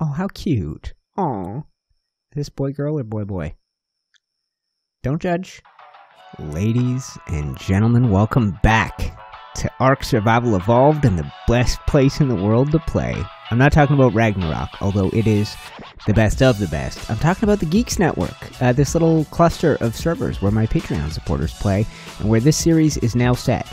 Oh, how cute. Aw. Is this boy girl or boy boy? Don't judge. Ladies and gentlemen, welcome back to Ark Survival Evolved and the best place in the world to play. I'm not talking about Ragnarok, although it is the best of the best. I'm talking about the Geeks Network, this little cluster of servers where my Patreon supporters play, and where this series is now set.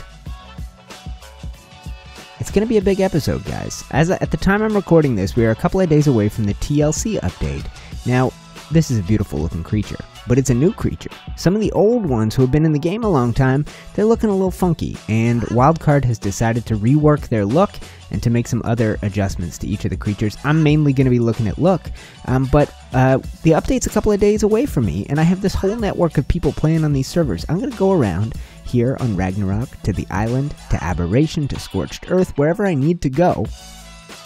It's going to be a big episode, guys. At the time I'm recording this, we are a couple of days away from the TLC update. Now, this is a beautiful looking creature, but it's a new creature. Some of the old ones who have been in the game a long time, they're looking a little funky, and Wildcard has decided to rework their look and to make some other adjustments to each of the creatures. I'm mainly going to be looking at look, but the update's a couple of days away from me, and I have this whole network of people playing on these servers. I'm going to go around here on Ragnarok, to the island, to Aberration, to Scorched Earth, wherever I need to go,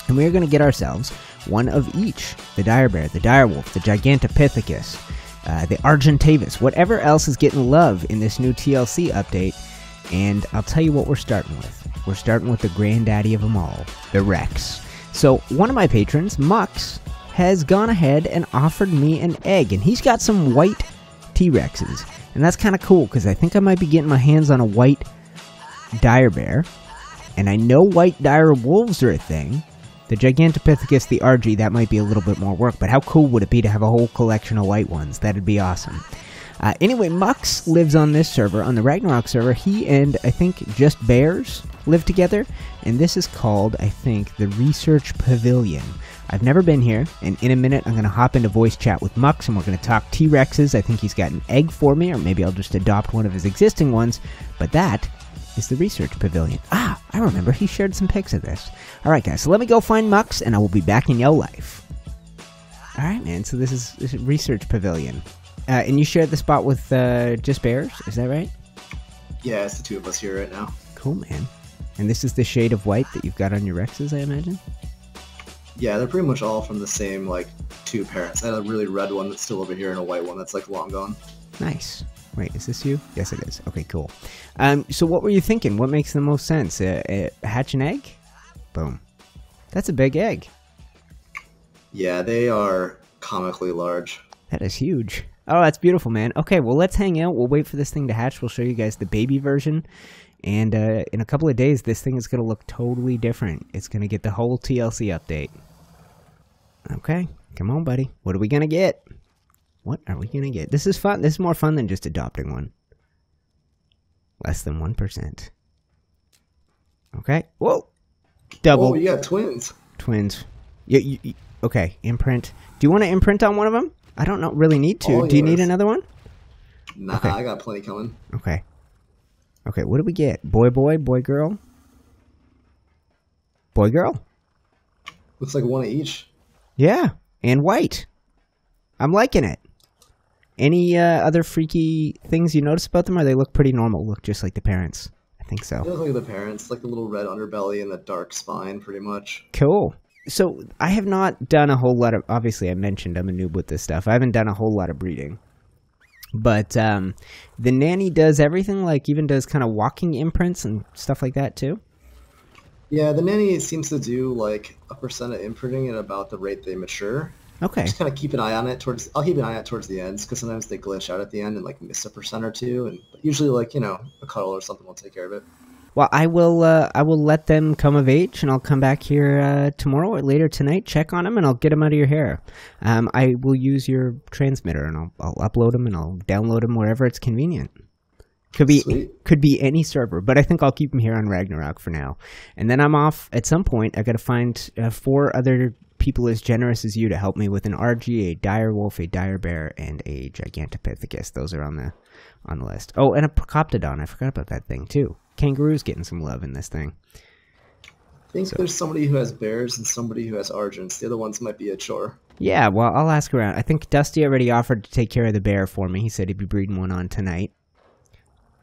and we're going to get ourselves one of each. The Direbear, the Direwolf, the Argentavis, the Argentavis, whatever else is getting love in this new TLC update, and I'll tell you what we're starting with. We're starting with the granddaddy of them all, the REXES. So, one of my patrons, Mux, has gone ahead and offered me an egg, and he's got some white T-Rexes. And that's kind of cool, because I think I might be getting my hands on a white Direbear. And I know white Direwolves are a thing. The Argentavis, the Argy, that might be a little bit more work, but how cool would it be to have a whole collection of white ones? That'd be awesome. Anyway, Mux lives on this server, on the Ragnarok server. He and, I think, Just Bears live together. And this is called, I think, the Research Pavilion. I've never been here, and in a minute I'm going to hop into voice chat with Mux, and we're going to talk T-Rexes. I think he's got an egg for me, or maybe I'll just adopt one of his existing ones. But that is the Research Pavilion. Ah, I remember he shared some pics of this. Alright guys, so let me go find Mux, and I will be back in your life. Alright man, so this is Research Pavilion. And you shared the spot with Just Bears, is that right? Yeah, it's the two of us here right now. Cool, man. And this is the shade of white that you've got on your REXES, I imagine? Yeah, they're pretty much all from the same, two parents. I had a really red one that's still over here and a white one that's, long gone. Nice. Wait, is this you? Yes, it is. Okay, cool. So what were you thinking? What makes the most sense? Hatch an egg? Boom. That's a big egg. Yeah, they are comically large. That is huge. Oh, that's beautiful, man. Okay, well, let's hang out. We'll wait for this thing to hatch. We'll show you guys the baby version. And in a couple of days, this thing is going to look totally different. It's going to get the whole TLC update. Okay, come on, buddy. What are we going to get? What are we going to get? This is fun. This is more fun than just adopting one. Less than 1%. Okay. Whoa. Double. Oh, you got twins. Twins. Okay, imprint. Do you want to imprint on one of them? I don't really need to. All Do you yours. need another one? Nah, okay. I got plenty coming. Okay. Okay, what do we get? Boy, boy, boy, girl? Boy, girl? Looks like one of each. Yeah, and white. I'm liking it. Any other freaky things you notice about them, or they look pretty normal? Look just like the parents. I think so. They look like the parents, like the little red underbelly and the dark spine, pretty much. Cool. So, I have not done a whole lot of... Obviously, I mentioned I'm a noob with this stuff. I haven't done a whole lot of breeding. But the nanny does everything, even does kind of walking imprints and stuff like that, too? Yeah, the nanny seems to do, a percent of imprinting at about the rate they mature. Okay. Just kind of keep an eye on it I'll keep an eye out towards the ends, because sometimes they glitch out at the end and, miss a percent or two. And usually, a cuddle or something will take care of it. Well, I will let them come of age, and I'll come back here tomorrow or later tonight, check on them, and I'll get them out of your hair. I will use your transmitter, and I'll upload them, and I'll download them wherever it's convenient. Could be any server, but I think I'll keep them here on Ragnarok for now. And then I'm off at some point. I got to find 4 other people as generous as you to help me with an Argy, a Direwolf, a Direbear, and a Argentavis. Those are on the list. Oh, and a Procoptodon. I forgot about that thing too. Kangaroo's getting some love in this thing. I think there's somebody who has bears and somebody who has Argents. The other ones might be a chore. Yeah, well, I'll ask around. I think Dusty already offered to take care of the bear for me. He said he'd be breeding one on tonight.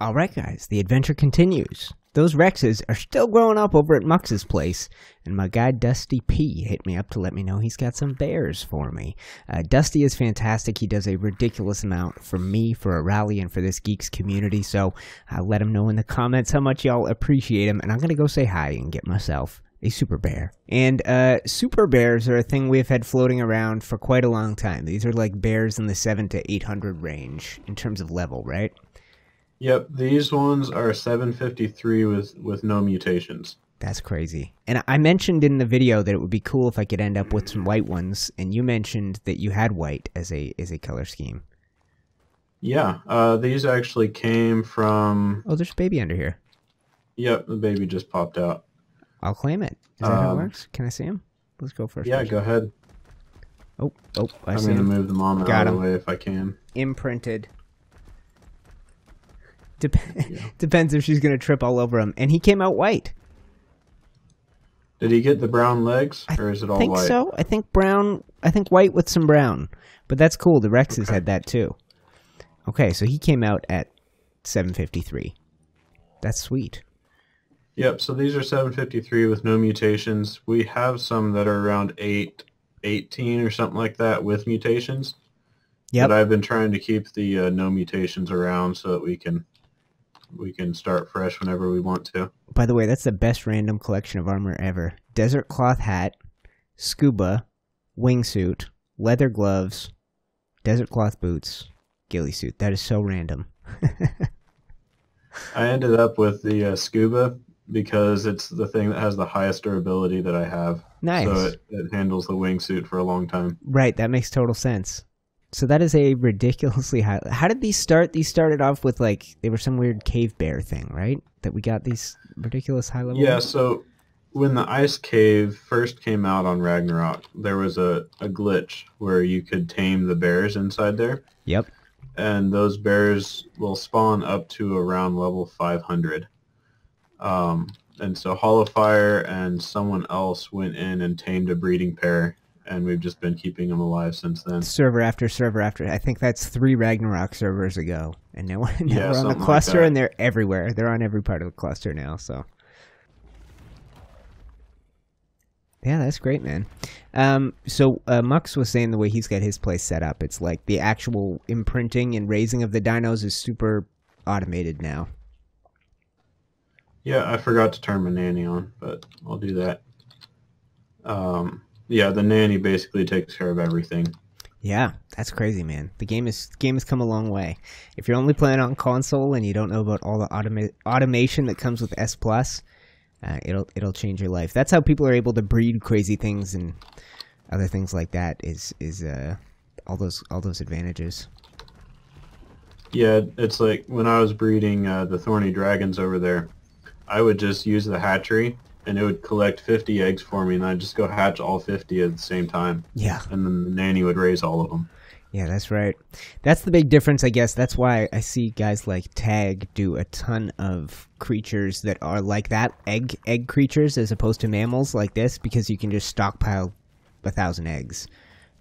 Alright guys, the adventure continues. Those REXES are still growing up over at Mux's place, and my guy Dusty P hit me up to let me know he's got some bears for me. Dusty is fantastic. He does a ridiculous amount for me, for Arahli, and for this Geeks community, so let him know in the comments how much y'all appreciate him, and I'm going to go say hi and get myself A super bear. And super bears are a thing we've had floating around for quite a long time. These are like bears in the 700 to 800 range in terms of level, right? Yep, these ones are 753 with no mutations. That's crazy. And I mentioned in the video that it would be cool if I could end up with some white ones, and you mentioned that you had white as a color scheme. Yeah, these actually came from... Oh, there's a baby under here. Yep, the baby just popped out. I'll claim it. Is that how it works? Can I see him? Let's go first. Yeah, go ahead. Oh, I I'm see going to him. move the mom out of the way if I can. Imprinted. Depends if she's going to trip all over him. And he came out white. Did he get the brown legs, or is it all white? I think so. I think brown. I think white with some brown. But that's cool. The REXES had that too. Okay, so he came out at 753. That's sweet. Yep, so these are 753 with no mutations. We have some that are around 818 or something like that with mutations. Yep. But I've been trying to keep the no mutations around so that we can start fresh whenever we want to. By the way, that's the best random collection of armor ever. Desert cloth hat, scuba, wingsuit, leather gloves, desert cloth boots, ghillie suit. That is so random. I ended up with the scuba because it's the thing that has the highest durability that I have. Nice. So it handles the wingsuit for a long time. Right, that makes total sense. So that is a ridiculously high... How did these start? These started off with, like, they were some weird cave bear thing, right? That we got these ridiculous high level... Yeah, so when the ice cave first came out on Ragnarok, there was a glitch where you could tame the bears inside there. Yep. And those bears will spawn up to around level 500. And so Holofire and someone else went in and tamed a breeding pair, and we've just been keeping them alive since then. Server after server after. I think that's 3 Ragnarok servers ago. And now we're on the cluster, and they're everywhere. They're on every part of the cluster now, so... Yeah, that's great, man. So Mux was saying the way he's got his place set up, it's like the actual imprinting and raising of the dinos is super automated now. Yeah, I forgot to turn my nanny on, but I'll do that. Yeah, the nanny basically takes care of everything. Yeah, that's crazy, man. The game has come a long way. If you're only playing on console and you don't know about all the automation that comes with S Plus, it'll change your life. That's how people are able to breed crazy things and other things like that. Is all those advantages. Yeah, it's like when I was breeding the thorny dragons over there, I would just use the hatchery, and it would collect 50 eggs for me, and I'd just go hatch all 50 at the same time. Yeah. And then the nanny would raise all of them. Yeah, that's right. That's the big difference, I guess. That's why I see guys like Tag do a ton of creatures that are like that, egg creatures, as opposed to mammals like this, because you can just stockpile 1,000 eggs.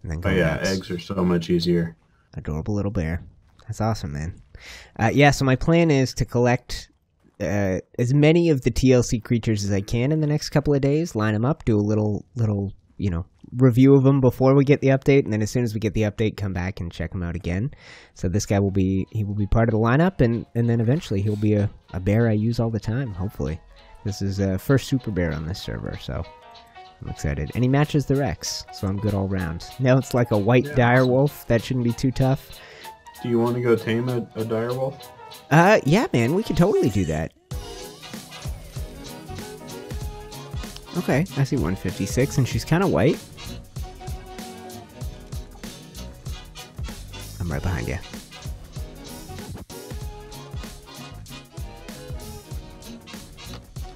And then go nuts. Eggs are so much easier. Adorable little bear. That's awesome, man. Yeah, so my plan is to collect as many of the TLC creatures as I can in the next couple of days, line them up, do a little review of them before we get the update, and then as soon as we get the update, come back and check them out again. So this guy will be part of the lineup, and then eventually he'll be a bear I use all the time, hopefully. This is first super bear on this server, so I'm excited. And he matches the Rex, so I'm good all around. Now it's like a white direwolf. That shouldn't be too tough. Do you want to go tame a direwolf? Yeah, man, we could totally do that. Okay, I see 156, and she's kind of white. I'm right behind you.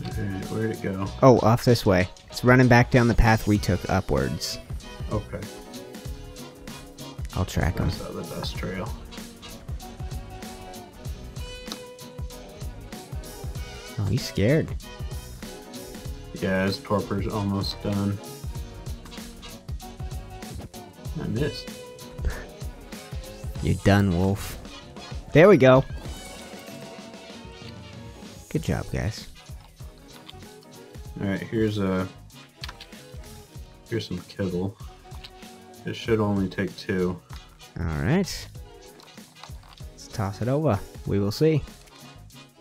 Alright, where'd it go? Oh, off this way. It's running back down the path we took upwards. Okay. I'll track him. That's the best trail. Oh, he's scared. Yeah, his torpor's almost done. I missed. You're done, Wolf. There we go. Good job, guys. Alright, here's some kibble. It should only take 2. Alright. Let's toss it over. We will see.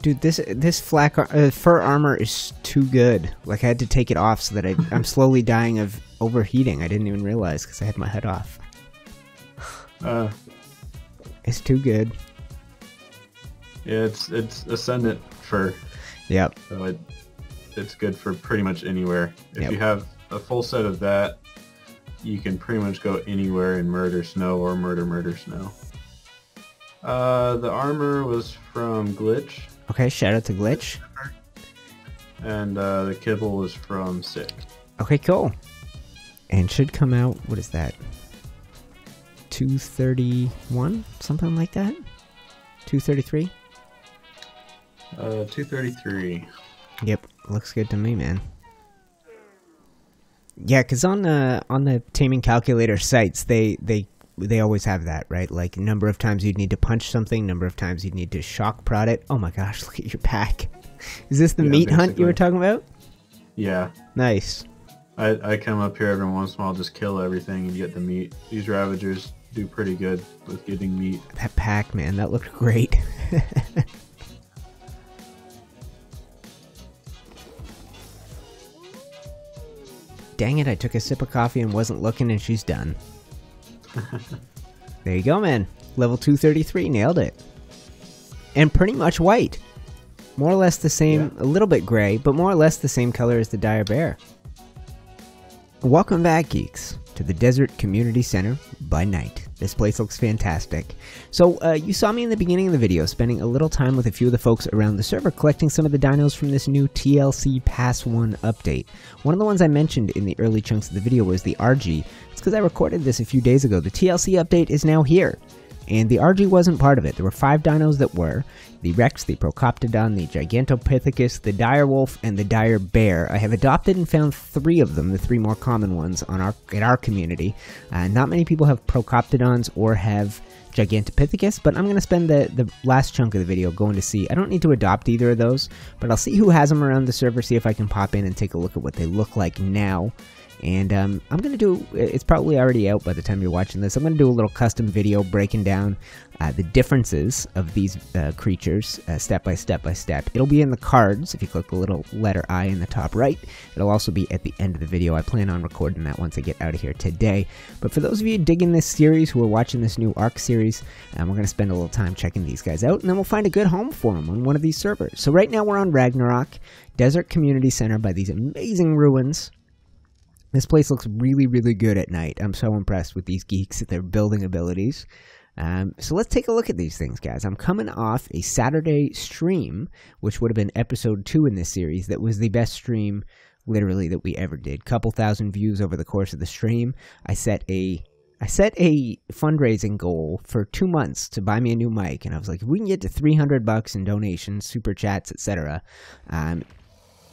Dude, this fur armor is too good. Like, I had to take it off so that I'm slowly dying of overheating. I didn't even realize because I had my head off. It's too good. Yeah, it's Ascendant fur. Yep. So it's good for pretty much anywhere. If Yep. you have a full set of that, you can pretty much go anywhere in Murder Snow or Murder Snow. The armor was from Glitch. Okay, shout out to Glitch. And the kibble was from Sick. Okay, cool. And should come out, what is that? 231? Something like that? 233? 233. Yep, looks good to me, man. Yeah, because on the Taming Calculator sites, they always have that, right? Like, number of times you'd need to punch something, number of times you'd need to shock prod it. Oh my gosh, look at your pack. Is this the meat hunt you were talking about? Yeah. Nice. I come up here every once in a while, just kill everything and get the meat. These Ravagers do pretty good with getting meat. That pack, man, that looked great. Dang it, I took a sip of coffee and wasn't looking and she's done. There you go, man. Level 233, nailed it. And pretty much white. More or less the same, a little bit gray, but more or less the same color as the Dire Bear. Welcome back, geeks, to the Desert Community Center by night. This place looks fantastic. So, you saw me in the beginning of the video spending a little time with a few of the folks around the server collecting some of the dinos from this new TLC Pass 1 update. One of the ones I mentioned in the early chunks of the video was the Argy. It's because I recorded this a few days ago. The TLC update is now here. And the Argy wasn't part of it. There were 5 dinos that were. The Rex, the Procoptodon, the Gigantopithecus, the Direwolf, and the Dire Bear. I have adopted and found 3 of them, the 3 more common ones in our community. Not many people have Procoptodons or have Gigantopithecus, but I'm going to spend the last chunk of the video going to see. I don't need to adopt either of those, but I'll see who has them around the server, see if I can pop in and take a look at what they look like now. And I'm going to do, it's probably already out by the time you're watching this, I'm going to do a little custom video breaking down the differences of these creatures step by step by step. It'll be in the cards if you click the little letter I in the top right. It'll also be at the end of the video. I plan on recording that once I get out of here today. But for those of you digging this series who are watching this new Ark series, we're going to spend a little time checking these guys out, and then we'll find a good home for them on one of these servers. So right now we're on Ragnarok, Desert Community Center by these amazing ruins. This place looks really, really good at night. I'm so impressed with these geeks at their building abilities. So let's take a look at these things, guys. I'm coming off a Saturday stream, which would have been episode 2 in this series. That was the best stream, literally, that we ever did. Couple thousand views over the course of the stream. I set a fundraising goal for 2 months to buy me a new mic, and I was like, if we can get to $300 in donations, super chats, etc.,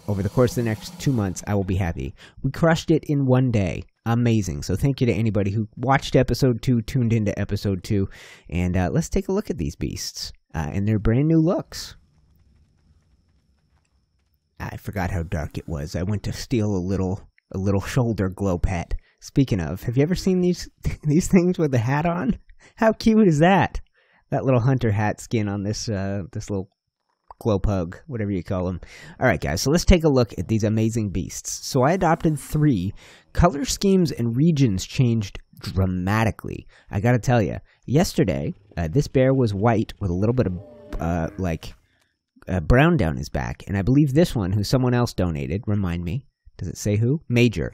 over the course of the next 2 months, I will be happy. We crushed it in 1 day. Amazing. So thank you to anybody who watched episode 2, tuned into episode 2, and let's take a look at these beasts and their brand new looks. I forgot how dark it was. I went to steal a little shoulder glow pet. Speaking of, have you ever seen these things with the hat on? How cute is that? That little hunter hat skin on this this little glow pug, whatever you call them. Alright guys, so let's take a look at these amazing beasts. So I adopted 3. Color schemes and regions changed dramatically. I gotta tell you, yesterday, this bear was white with a little bit of brown down his back, and I believe this one, who someone else donated, remind me, does it say who? Major,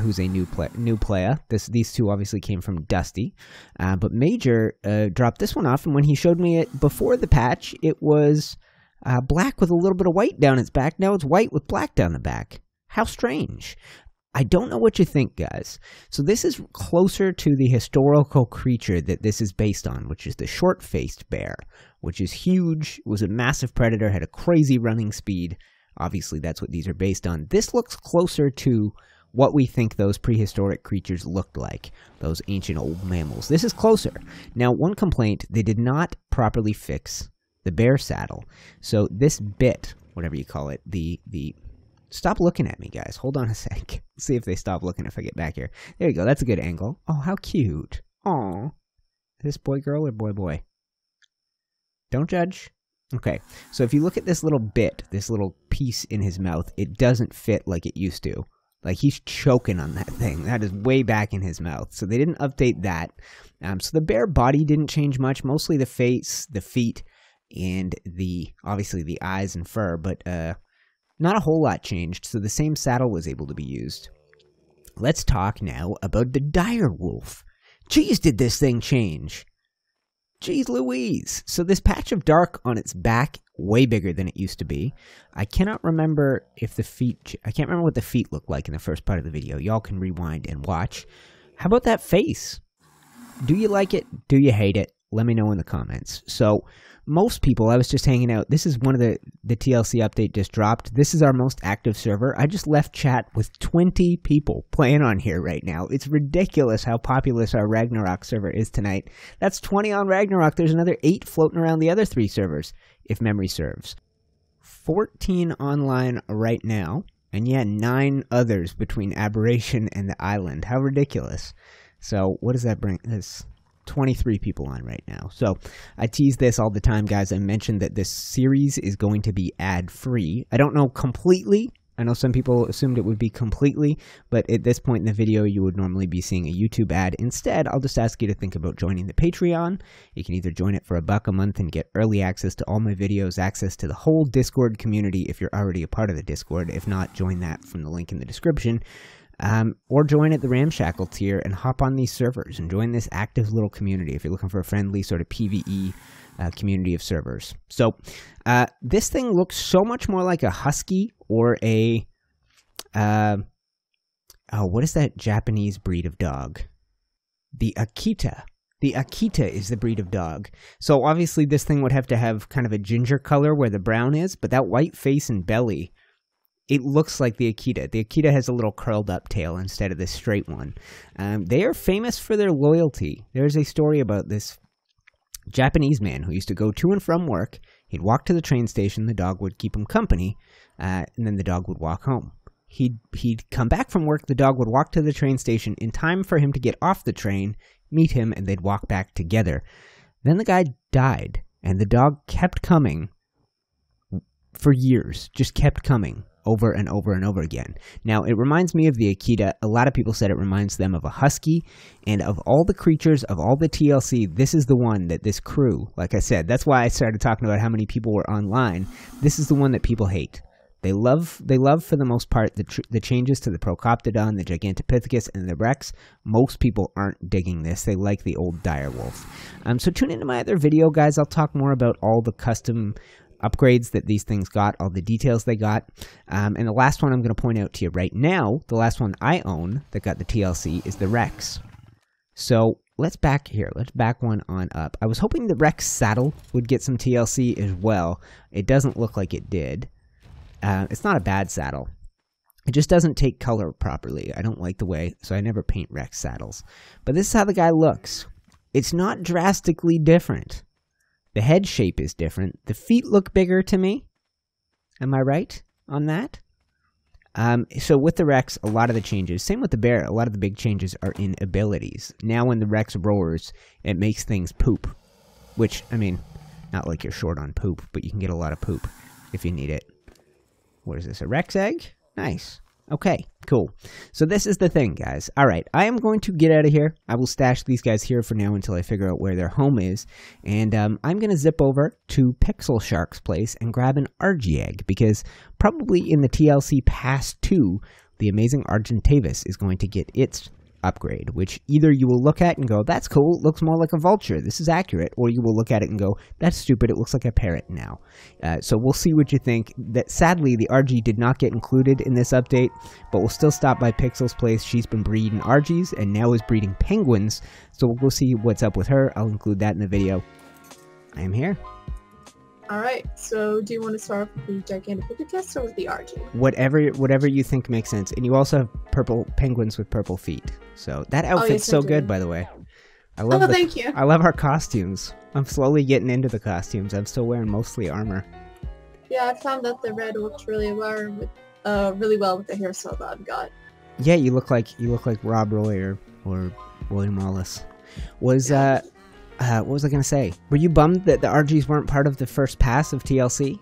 who's a new player. These 2 obviously came from Dusty, but Major dropped this one off, and when he showed me it before the patch, it was black with a little bit of white down its back. Now it's white with black down the back. How strange. I don't know what you think, guys. So this is closer to the historical creature that this is based on, which is the short-faced bear, which is huge, was a massive predator, had a crazy running speed. Obviously, that's what these are based on. This looks closer to what we think those prehistoric creatures looked like, those ancient old mammals. This is closer. Now, one complaint, they did not properly fix the bear saddle. So this bit, whatever you call it, the stop looking at me, guys. Hold on a sec. Let's see if they stop looking if I get back here. There you go. That's a good angle. Oh, how cute. Aw. Is this boy girl or boy boy? Don't judge. Okay, so if you look at this little bit, this little piece in his mouth, it doesn't fit like it used to. Like, he's choking on that thing. That is way back in his mouth. So they didn't update that. So the bear body didn't change much. Mostly the face, the feet, and obviously the eyes and fur. But not a whole lot changed. So the same saddle was able to be used. Let's talk now about the direwolf. Jeez, did this thing change. Jeez Louise. So this patch of dark on its back, way bigger than it used to be. I cannot remember if the feet, I can't remember what the feet looked like in the first part of the video. Y'all can rewind and watch. How about that face? Do you like it? Do you hate it? Let me know in the comments. So most people, I was just hanging out. This is one of the TLC update just dropped. This is our most active server. I just left chat with 20 people playing on here right now. It's ridiculous how populous our Ragnarok server is tonight. That's 20 on Ragnarok. There's another 8 floating around the other 3 servers, if memory serves. 14 online right now. And yeah, 9 others between Aberration and the island. How ridiculous. So what does that bring? There's 23 people on right now. So I tease this all the time, guys. I mentioned that this series is going to be ad-free. I don't know completely. I know some people assumed it would be completely, but at this point in the video, you would normally be seeing a YouTube ad. Instead, I'll just ask you to think about joining the Patreon. You can either join it for $1 a month and get early access to all my videos, access to the whole Discord community if you're already a part of the Discord. If not, join that from the link in the description. Or join at the Ramshackle tier and hop on these servers and join this active little community if you're looking for a friendly sort of PvE community of servers. So this thing looks so much more like a husky or a what is that Japanese breed of dog? The Akita. The Akita is the breed of dog. So obviously this thing would have to have kind of a ginger color where the brown is, but that white face and belly, it looks like the Akita. The Akita has a little curled up tail instead of the straight one. They are famous for their loyalty. There's a story about this Japanese man who used to go to and from work. He'd walk to the train station. The dog would keep him company, and then the dog would walk home. He'd come back from work. The dog would walk to the train station in time for him to get off the train, meet him, and they'd walk back together. Then the guy died, and the dog kept coming for years, just kept coming. Over and over and over again. Now, it reminds me of the Akita. A lot of people said it reminds them of a husky, and of all the creatures, of all the TLC, this is the one that this crew, like I said, that's why I started talking about how many people were online. This is the one that people hate. They love for the most part the changes to the Procoptodon, the Gigantopithecus, and the Rex. Most people aren't digging this. They like the old direwolf. So tune into my other video, guys. I'll talk more about all the custom upgrades that these things got, all the details they got. And the last one I'm going to point out to you right now, the last one I own that got the TLC is the Rex. So let's back here. Let's back one on up. I was hoping the Rex saddle would get some TLC as well. It doesn't look like it did. It's not a bad saddle. It just doesn't take color properly. I don't like the way, so I never paint Rex saddles. But this is how the guy looks. It's not drastically different. The head shape is different. The feet look bigger to me. Am I right on that? So with the Rex, a lot of the changes, same with the bear, a lot of the big changes are in abilities. Now when the Rex roars, it makes things poop. Which, I mean, not like you're short on poop, but you can get a lot of poop if you need it. What is this, a Rex egg? Nice. Okay, cool. So this is the thing, guys. All right, I am going to get out of here. I will stash these guys here for now until I figure out where their home is. And I'm going to zip over to Pixel Shark's place and grab an Argy egg, because probably in the TLC Pass 2, the amazing Argentavis is going to get its upgrade, which either you will look at and go, that's cool, it looks more like a vulture, this is accurate, or you will look at it and go, that's stupid, it looks like a parrot now. So we'll see what you think. That sadly, the Argy did not get included in this update, but we'll still stop by Pixel's place. She's been breeding Argies and now is breeding penguins, so we'll go see what's up with her. I'll include that in the video. I am here. Alright, so do you want to start with the Gigantopithecus or with the Argy? Whatever you think makes sense. And you also have purple penguins with purple feet. So that outfit's so good, by the way. Thank you. I love our costumes. I'm slowly getting into the costumes. I'm still wearing mostly armor. Yeah, I found that the red worked really well with the hairstyle that I've got. Yeah, you look like Rob Roy or William Wallace. what was I going to say? Were you bummed that the Argies weren't part of the first pass of TLC?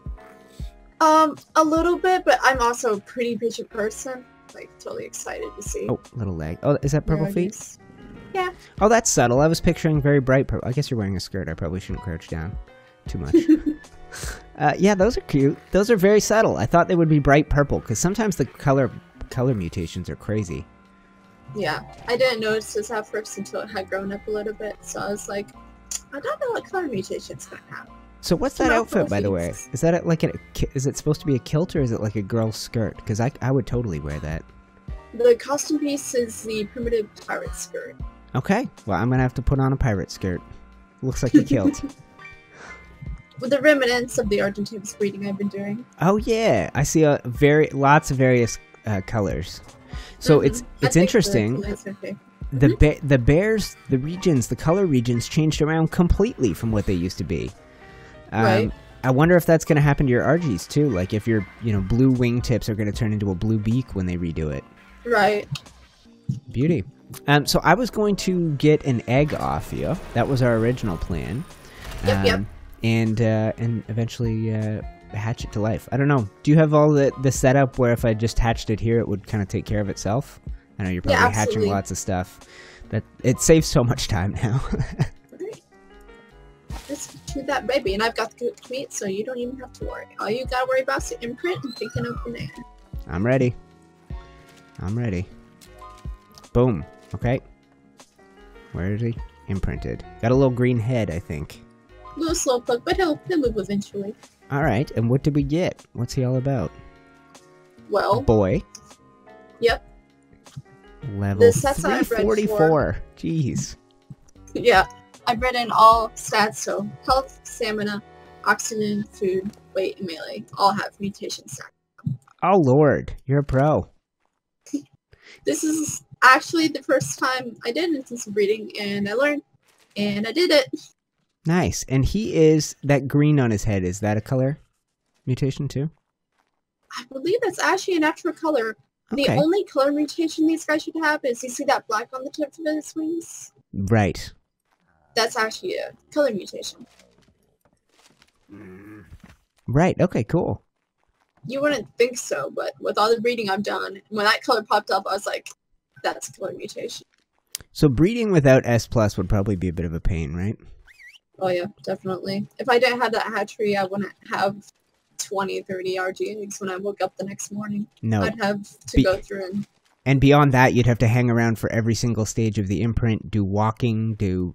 A little bit, but I'm also a pretty patient person. Like, totally excited to see. Oh, little leg. Oh, is that purple feet? Yeah. Oh, that's subtle. I was picturing very bright purple. I guess you're wearing a skirt. I probably shouldn't crouch down too much. Yeah, those are cute. Those are very subtle. I thought they would be bright purple, because sometimes the color mutations are crazy. Yeah, I didn't notice this at first until it had grown up a little bit, so I was like, I don't know what color mutation it's going to have. So what's that outfit, by the way? Is that like is it supposed to be a kilt, or is it like a girl's skirt? Because I would totally wear that. The costume piece is the primitive pirate skirt. Okay, well, I'm going to have to put on a pirate skirt. Looks like a kilt. With the remnants of the Argentavis breeding I've been doing. Oh yeah, I see lots of various colors. So it's interesting. The bears, the color regions changed around completely from what they used to be. Right. I wonder if that's going to happen to your Argies too. Like if your blue wingtips are going to turn into a blue beak when they redo it. Right. Beauty. So I was going to get an egg off you. That was our original plan. Yep. And eventually hatch it to life. I don't know. Do you have all the setup where if I just hatched it here, it would kind of take care of itself? I know you're probably hatching lots of stuff. That it saves so much time now. Just shoot that baby, and I've got the good meat, so you don't even have to worry. All you gotta worry about is the imprint and picking up the name. I'm ready. Boom. Okay. Where is he? Imprinted. Got a little green head, I think. A little slowpoke, but he'll move eventually. Alright, and what did we get? What's he all about? Well... Boy. Yep. Level 344. Jeez. Yeah. I've read in all stats, so health, stamina, oxygen, food, weight, and melee all have mutation stats. Oh lord, you're a pro. This is actually the first time I did intensive breeding, and I learned, and I did it. Nice. And he is, that green on his head, is that a color mutation too? I believe that's actually an actual color. Okay. The only color mutation these guys should have is, you see that black on the tips of his wings? Right. That's actually a color mutation. Right, okay, cool. You wouldn't think so, but with all the breeding I've done, when that color popped up, I was like, that's a color mutation. So breeding without S+ would probably be a bit of a pain, right? Oh yeah, definitely. If I didn't have that hatchery, I wouldn't have 20, 30 RG eggs when I woke up the next morning. No. I'd have to go through and... And beyond that, you'd have to hang around for every single stage of the imprint, do walking, do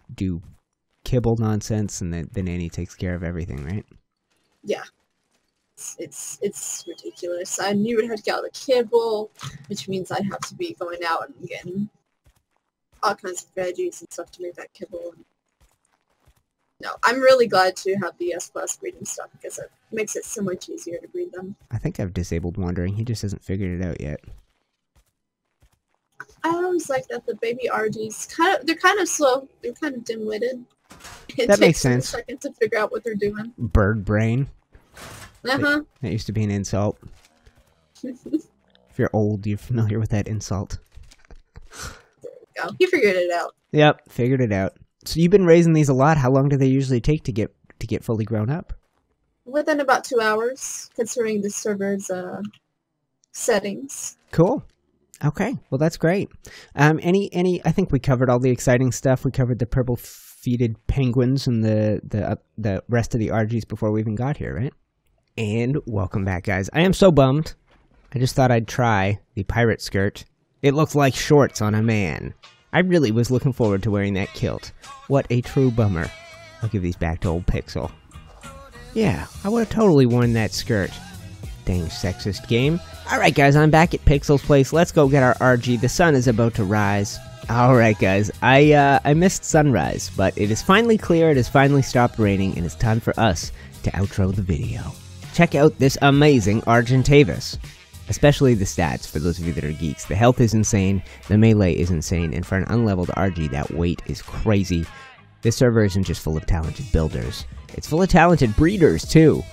kibble nonsense, and the nanny takes care of everything, right? Yeah. It's ridiculous. And you would have to get all the kibble, which means I'd have to be going out and getting all kinds of veggies and stuff to make that kibble. No, I'm really glad to have the S+ breeding stuff because it makes it so much easier to breed them. I think I've disabled wandering. He just hasn't figured it out yet. I always like that the baby RGs they're kind of slow. They're kind of dim-witted. That makes sense. A second to figure out what they're doing. Bird brain. Uh-huh. That used to be an insult. If you're old, you're familiar with that insult. There you go. You figured it out. Yep, figured it out. So you've been raising these a lot. How long do they usually take to get fully grown up? Within about 2 hours, considering the server's settings. Cool. Okay, well that's great. I think we covered all the exciting stuff. We covered the purple-feeted penguins and the rest of the Argies before we even got here, right? And welcome back, guys. I am so bummed. I just thought I'd try the pirate skirt. It looks like shorts on a man. I really was looking forward to wearing that kilt. What a true bummer. I'll give these back to old Pixel. Yeah, I would have totally worn that skirt. Dang sexist game. Alright guys, I'm back at Pixel's place. Let's go get our RG. The sun is about to rise. Alright guys, I missed sunrise, but it is finally clear, it has finally stopped raining, and it's time for us to outro the video. Check out this amazing Argentavis. Especially the stats, for those of you that are geeks. The health is insane, the melee is insane, and for an unleveled RG, that weight is crazy. This server isn't just full of talented builders, it's full of talented breeders, too.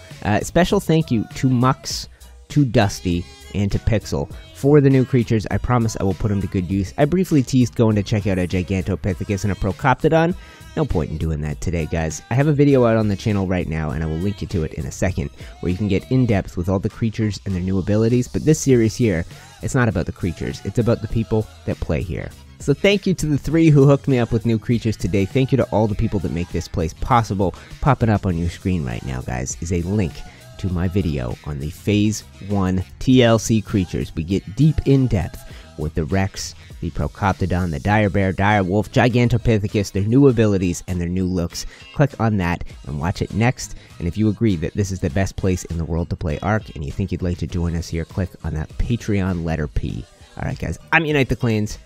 Special thank you to Mux, to Dusty, and to Pixel. For the new creatures, I promise I will put them to good use. I briefly teased going to check out a Gigantopithecus and a Procoptodon. No point in doing that today, guys. I have a video out on the channel right now, and I will link you to it in a second, where you can get in-depth with all the creatures and their new abilities. But this series here, it's not about the creatures. It's about the people that play here. So thank you to the 3 who hooked me up with new creatures today. Thank you to all the people that make this place possible. Popping up on your screen right now, guys, is a link to my video on the Phase 1 TLC creatures. We get deep in depth with the Rex, the Procoptodon, the Direbear, Direwolf, Gigantopithecus, their new abilities, and their new looks. Click on that and watch it next. And if you agree that this is the best place in the world to play Ark, and you think you'd like to join us here, click on that Patreon letter P. Alright guys, I'm UniteTheClans.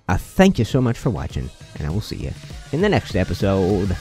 Thank you so much for watching, and I will see you in the next episode.